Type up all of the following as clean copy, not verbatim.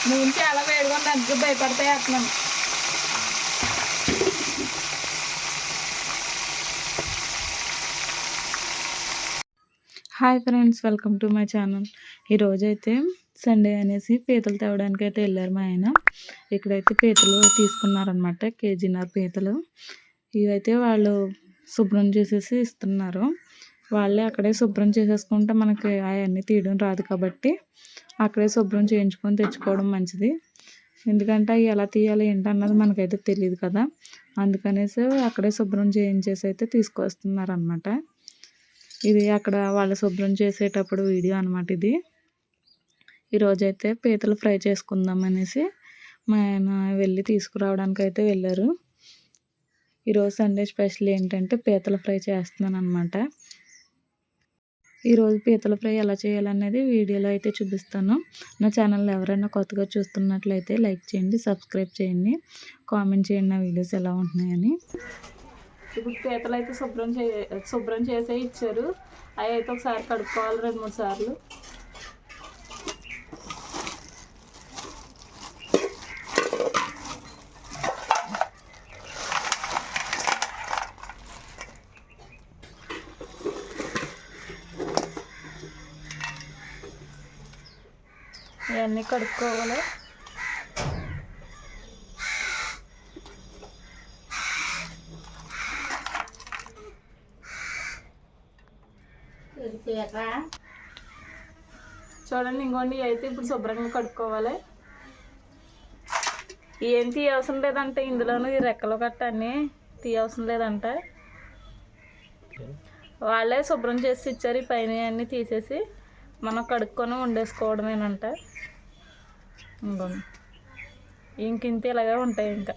నూనె చాలా వేడిగా ఉంది, అందుకే భయపడితే వేస్తున్నాను. Hi friends, welcome to my channel. ఈరోజైతే సండే అనేసి పీతలు తేవడానికి అయితే వెళ్ళారు మా ఆయన. ఇక్కడైతే పీతలు తీసుకున్నారనమాట, కేజీన్నర పీతలు. ఇవైతే వాళ్ళు శుభ్రం చేసేసి ఇస్తున్నారు. వాళ్ళే అక్కడే శుభ్రం చేసేసుకుంటే మనకి అవన్నీ తీయడం రాదు కాబట్టి అక్కడే శుభ్రం చేయించుకొని తెచ్చుకోవడం మంచిది. ఎందుకంటే అవి ఎలా తీయాలి ఏంటన్నది మనకైతే తెలియదు కదా, అందుకనేసి అక్కడే శుభ్రం చేయించేసి అయితే తీసుకొస్తున్నారనమాట. ఇది అక్కడ వాళ్ళు శుభ్రం చేసేటప్పుడు వీడియో అనమాట ఇది. ఈరోజైతే పీతలు ఫ్రై చేసుకుందాం అనేసి మా ఆయన వెళ్ళి తీసుకురావడానికి అయితే వెళ్ళారు. ఈరోజు సండే స్పెషల్ ఏంటంటే పీతల ఫ్రై చేస్తున్నాను అనమాట. ఈరోజు పీతల ఫ్రై ఎలా చేయాలనేది వీడియోలో అయితే చూపిస్తాను. నా ఛానల్ ఎవరైనా కొత్తగా చూస్తున్నట్లయితే లైక్ చేయండి, సబ్స్క్రైబ్ చేయండి, కామెంట్ చేయండి నా వీడియోస్ ఎలా ఉంటున్నాయని. ఇప్పుడు పీతలు అయితే శుభ్రం చేసే ఇచ్చారు. అవి అయితే ఒకసారి కడుక్కోవాలి 2-3 సార్లు. ఇవన్నీ కడుక్కోవాలి. చూడండి, ఇంకోండి అయితే ఇప్పుడు శుభ్రంగా కడుక్కోవాలి. ఏం తీయవసరం లేదంటే ఇందులోనూ ఈ రెక్కలు గట్ట అన్నీ తీయవసరం లేదంట. వాళ్ళే శుభ్రం చేసి ఇచ్చారు. ఈ పైన అన్నీ తీసేసి మనం కడుక్కొని వండేసుకోవడమేనంట. ఇంకోండి ఇంకింత ఇలాగే ఉంటాయి. ఇంకా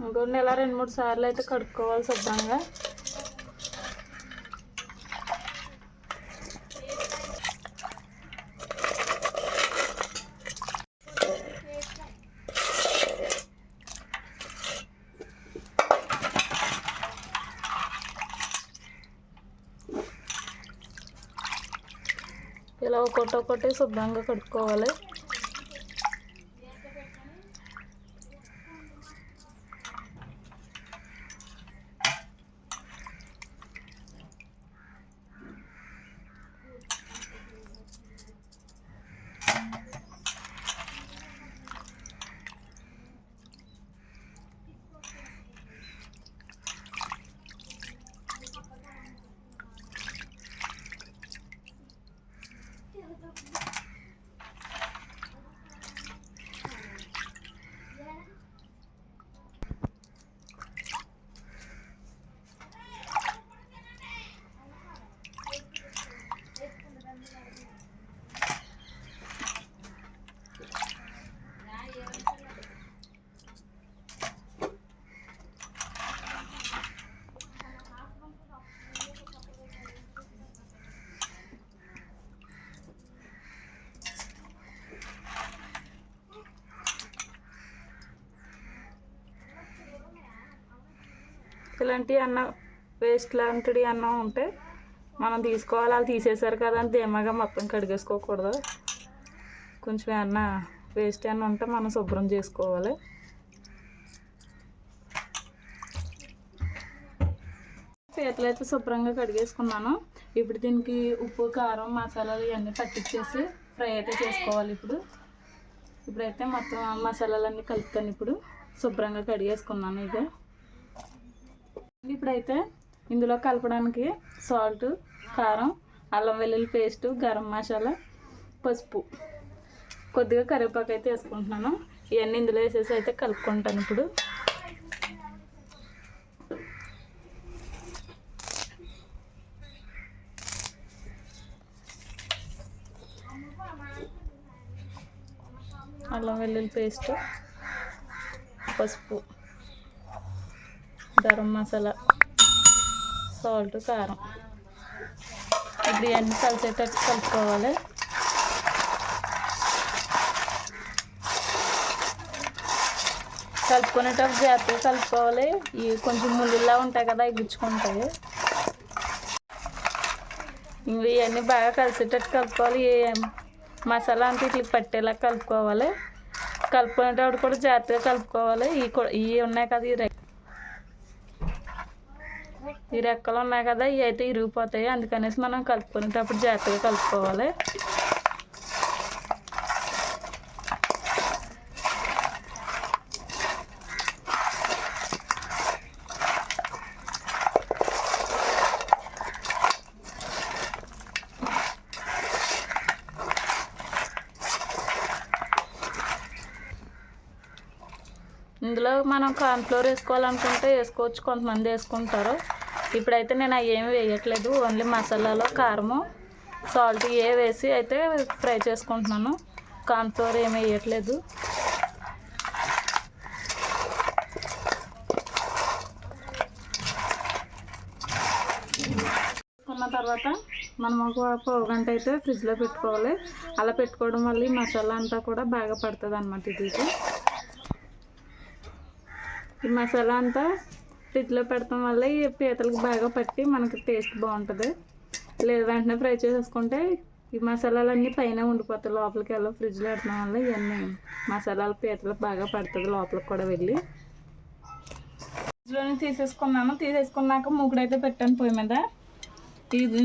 ఇంకొన్ని ఇలా 2-3 సార్లు అయితే కడుక్కోవాలి శుభ్రంగా. ఇలా ఒక్కొక్కటి శుభ్రంగా కడుక్కోవాలి. ఇలాంటి అన్నం వేస్ట్ లాంటిది అన్నం ఉంటే మనం తీసుకోవాలి. వాళ్ళు తీసేశారు కదా అని ధీమాగా మొత్తం కడిగేసుకోకూడదు. కొంచెం అన్న వేస్ట్ అన్న ఉంటే మనం శుభ్రం చేసుకోవాలి. పీతలు అయితే శుభ్రంగా కడిగేసుకున్నాను. ఇప్పుడు దీనికి ఉప్పు, కారం, మసాలాలు ఇవన్నీ పట్టించేసి ఫ్రై అయితే చేసుకోవాలి. ఇప్పుడైతే మొత్తం మసాలాలన్నీ కలుపుతాను. ఇప్పుడు శుభ్రంగా కడిగేసుకున్నాను. ఇక ఇప్పుడైతే ఇందులో కలపడానికి సాల్ట్, కారం, అల్లం వెల్లుల్లి పేస్టు, గరం మసాలా, పసుపు, కొద్దిగా కరివేపాకు అయితే వేసుకుంటున్నాను. ఇవన్నీ ఇందులో వేసేసి అయితే కలుపుకుంటాను. ఇప్పుడు అల్లం వెల్లుల్లి పేస్ట్, పసుపు, గరం మసాలా, సాల్ట్, కారం ఇప్పుడు ఇవన్నీ కలిసేటట్టు కలుపుకోవాలి. కలుపుకునేటప్పుడు జాగ్రత్తగా కలుపుకోవాలి. ఇవి కొంచెం ముళ్ళులా ఉంటాయి కదా, ఇవి గుచ్చుకుంటాయి. ఇవన్నీ బాగా కలిసేటట్టు కలుపుకోవాలి. మసాలా అంతా ఇట్లా పట్టేలా కలుపుకోవాలి. కలుపుకునేటప్పుడు కూడా జాగ్రత్తగా కలుపుకోవాలి. ఇవి ఉన్నాయి కదా, ఈ రెక్కలు ఉన్నాయి కదా, ఇవి అయితే ఇరిగిపోతాయి. అందుకనేసి మనం కలుపుకునేటప్పుడు జాగ్రత్తగా కలుపుకోవాలి. ఇందులో మనం కార్న్ఫ్లోర్ వేసుకోవాలనుకుంటే వేసుకోవచ్చు, కొంతమంది వేసుకుంటారు. ఇప్పుడైతే నేను అవి ఏమి వేయట్లేదు. ఓన్లీ మసాలాలో కారము, సాల్ట్ వేసి అయితే ఫ్రై చేసుకుంటున్నాను. కార్న్ఫ్లోర్ ఏమి వేయట్లేదు. వేసుకున్న తర్వాత మనం ఒక పావు గంట అయితే ఫ్రిడ్జ్లో పెట్టుకోవాలి. అలా పెట్టుకోవడం వల్ల ఈ మసాలా అంతా కూడా బాగా పడుతుంది అన్నమాట. ఇది ఈ మసాలా అంతా ఫ్రిడ్జ్లో పెడతాం వల్ల ఈ పీతలకు బాగా పట్టి మనకి టేస్ట్ బాగుంటుంది. లేదు వెంటనే ఫ్రై చేసేసుకుంటే ఈ మసాలాలన్నీ పైన ఉండిపోతాయి, లోపలికి వెళ్ళి ఫ్రిడ్జ్లో పెట్టడం వల్ల ఇవన్నీ మసాలాలు పీతలకు బాగా పడుతుంది, లోపలికి కూడా వెళ్ళి. ఫ్రిడ్జ్లోనే తీసేసుకున్నాక మూకుడైతే పెట్టాను పొయ్యి మీద.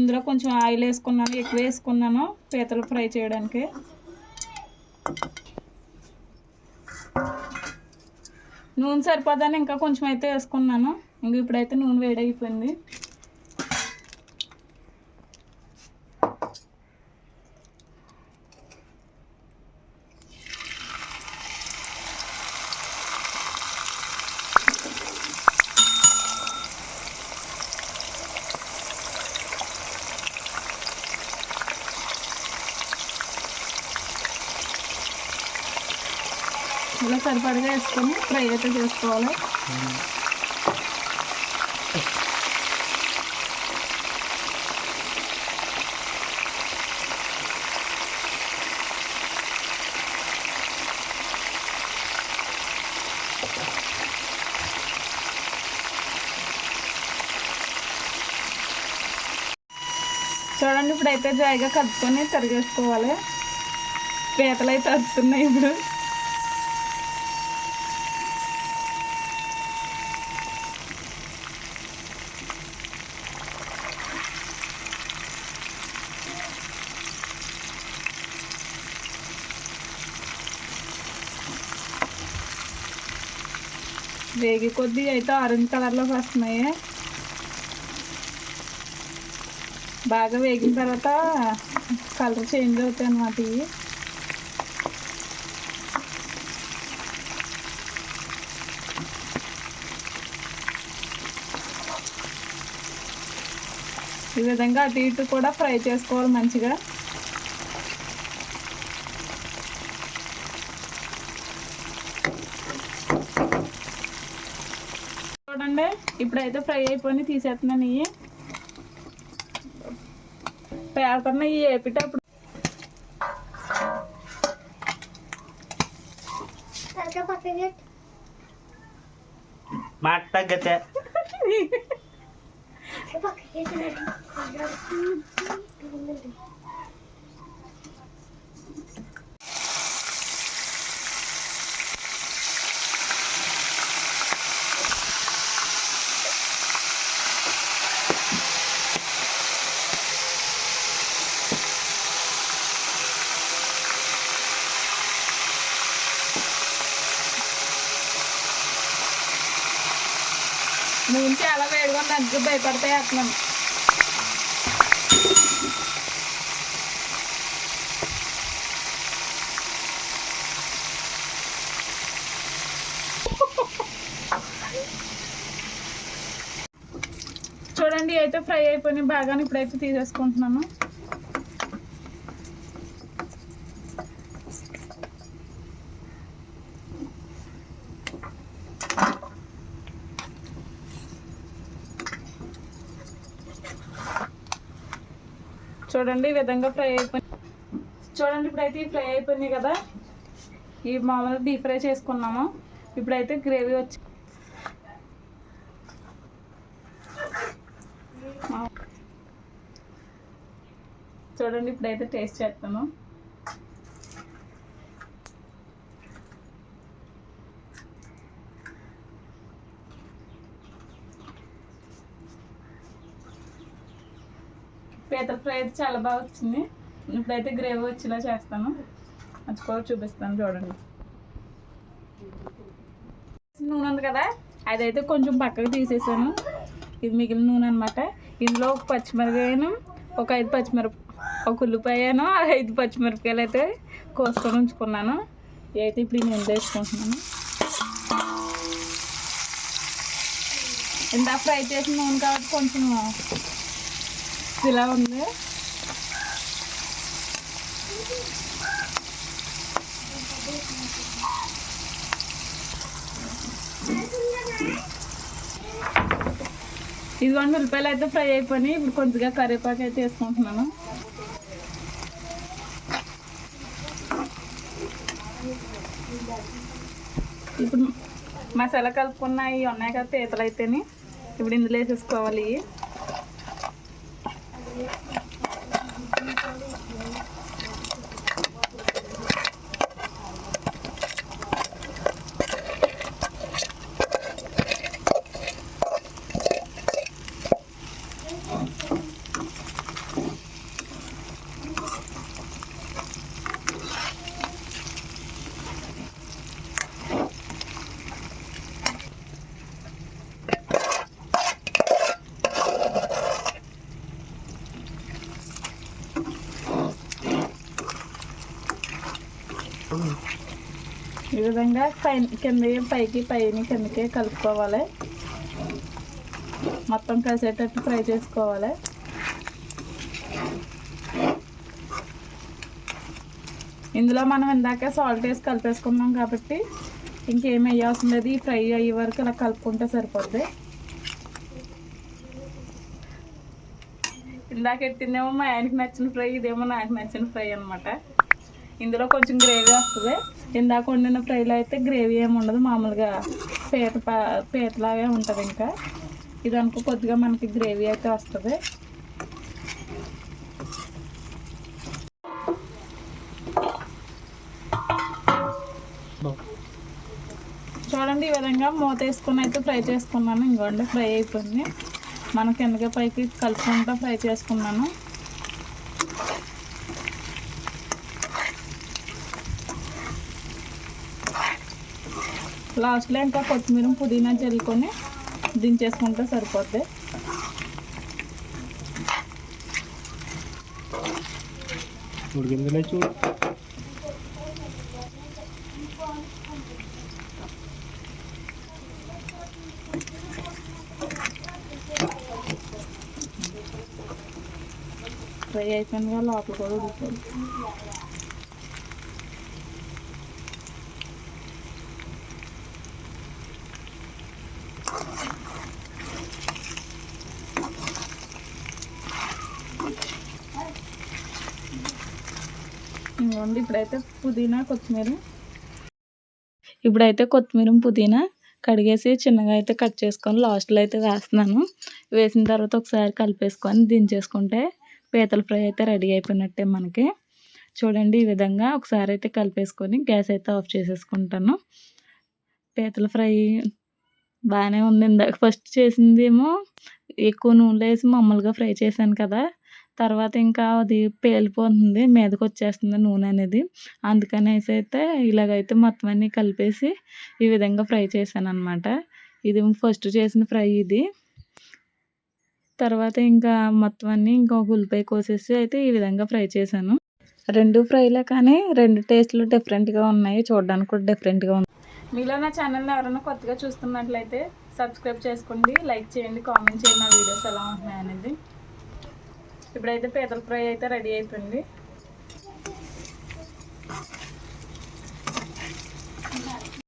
ఇందులో కొంచెం ఆయిల్ వేసుకున్నాను, ఎక్కువ వేసుకున్నాను పీతలు ఫ్రై చేయడానికి. నూనె సరిపోదని ఇంకా కొంచెం అయితే వేసుకున్నాను. ఇప్పుడైతే నూనె వేడైపోయింది. ఇలా సరిపడగా వేసుకొని ఫ్రై అయితే చేసుకోవాలి. చూడండి, ఇప్పుడైతే జాయిగా కలుపుకొని తరిగేసుకోవాలి. పీతలు అయితే వస్తున్నాయి ఇప్పుడు. వేగి కొద్దీ అయితే ఆరెంజ్ కలర్లోకి వస్తున్నాయి. బాగా వేగిన తర్వాత కలర్ చేంజ్ అవుతాయి అన్నమాట. ఇవి ఈ విధంగా అటు ఇటు కూడా ఫ్రై చేసుకోవాలి మంచిగా. చూడండి, ఇప్పుడైతే ఫ్రై అయిపోయి తీసేస్తున్నాను. ఇవి పేపర్ని వేపేటప్పుడు మాట తగ్గతే నూనె చాలా వేడిగా ఉంది, అందుకే భయపడితే వేస్తున్నాను. చూడండి అయితే ఫ్రై అయిపోయినాయి బాగా. ఇప్పుడైతే తీసేసుకుంటున్నాను. చూడండి ఈ విధంగా ఫ్రై అయిపోయి చూడండి ఇప్పుడైతే ఫ్రై అయిపోయినాయి కదా. ఈ మామూలుగా డీప్ ఫ్రై చేసుకున్నాము. ఇప్పుడైతే గ్రేవీ వచ్చి చూడండి ఇప్పుడైతే టేస్ట్ చేస్తాను. పీతల ఫ్రై అయితే చాలా బాగా వచ్చింది. ఇప్పుడైతే గ్రేవీ వచ్చేలా చేస్తాను, అది కూడా చూపిస్తాను. చూడండి నూనె ఉంది కదా, అదైతే కొంచెం పక్కకు తీసేసాను. ఇది మిగిలిన నూనె అనమాట. ఇందులో ఒక పచ్చిమిరపకాయను, ఒక 5 ఒక ఉల్లిపాయను, 5 పచ్చిమిరపకాయలు అయితే కోసుకొని ఉంచుకున్నాను. అయితే ఇప్పుడు ఈ నూనె వేసుకుంటున్నాను. ఇంత ఫ్రై చేసిన నూనె కాబట్టి కొంచెం ఇలా ఉంది. ఇదిగోండి ఉల్లిపాయలు అయితే ఫ్రై అయిపోయినాయి. ఇప్పుడు కొద్దిగా కరివేపాకు అయితే వేసుకుంటున్నాను. ఇప్పుడు మసాలా కలుపుకున్న ఇవి ఉన్నాయి కదా పీతలు అయితేని, ఇప్పుడు ఇందులో వేసేసుకోవాలి. ఈ విధంగా కింద పైకి కిందకి కలుపుకోవాలి. మొత్తం కలిసేటట్టు ఫ్రై చేసుకోవాలి. ఇందులో మనం ఇందాక సాల్ట్ వేసి కలిపేసుకున్నాం కాబట్టి ఇంకేం వేయాల్సిన లేదు. ఈ ఫ్రై అయ్యే వరకు ఇలా కలుపుకుంటే సరిపోద్ది. ఇందాక ఎట్టిందేమో మా ఆయనకి నచ్చిన ఫ్రై, ఇదేమో నాకు నచ్చిన ఫ్రై అనమాట. ఇందులో కొంచెం గ్రేవీ వస్తుంది. ఇందాక వండిన ఫ్రైలో అయితే గ్రేవీ ఏమి ఉండదు, మామూలుగా పీతలాగే ఉంటుంది. ఇంకా ఇది అనుకో కొద్దిగా మనకి గ్రేవీ అయితే వస్తుంది. చూడండి ఈ విధంగా మూత వేసుకుని అయితే ఫ్రై చేసుకున్నాను. ఇంకోండి ఫ్రై అయిపోయింది. మనం కిందకి పైకి కలుపుకుంటూ ఫ్రై చేసుకున్నాను. లాస్ట్లో ఇంకా కొత్తిమీర పుదీనా జల్లుకొని దించేసుకుంటే సరిపోద్ది. ఫ్రై అయిపోయిందిగా, లోపల కూడా ఉడుకుతుంది. ఇంకోండి ఇప్పుడైతే కొత్తిమీర పుదీనా కడిగేసి చిన్నగా అయితే కట్ చేసుకొని లాస్ట్లో అయితే వేస్తున్నాను. వేసిన తర్వాత ఒకసారి కలిపేసుకొని దించేసుకుంటే పీతల ఫ్రై అయితే రెడీ అయిపోయినట్టే మనకి. చూడండి ఈ విధంగా ఒకసారి అయితే కలిపేసుకొని గ్యాస్ అయితే ఆఫ్ చేసేసుకుంటాను. పీతల ఫ్రై బాగానే ఉంది. ఇందాక ఫస్ట్ చేసిందేమో ఎక్కువ నూనెలో వేసి మామూలుగా ఫ్రై చేశాను కదా, తర్వాత ఇంకా అది పేలిపోతుంది, మీదకి వచ్చేస్తుంది నూనె అనేది. అందుకనేసి అయితే ఇలాగైతే మొత్తం అన్నీ కలిపేసి ఈ విధంగా ఫ్రై చేశాను అనమాట. ఇది ఫస్ట్ చేసిన ఫ్రై ఇది. తర్వాత ఇంకా మొత్తం అన్నీ ఇంకొక ఉల్లిపాయ కోసేసి అయితే ఈ విధంగా ఫ్రై చేశాను. 2 ఫ్రైలే కానీ 2 టేస్ట్లు డిఫరెంట్‌గా ఉన్నాయి. చూడడానికి కూడా డిఫరెంట్‌గా ఉంది. మీలో నా ఛానల్ని ఎవరైనా కొత్తగా చూస్తున్నట్లయితే సబ్స్క్రైబ్ చేసుకోండి, లైక్ చేయండి, కామెంట్ చేయండి నా వీడియోస్ ఎలా ఉంటున్నాయి అనేది. ఇప్పుడైతే పీతల ఫ్రై అయితే రెడీ అయిపోయింది.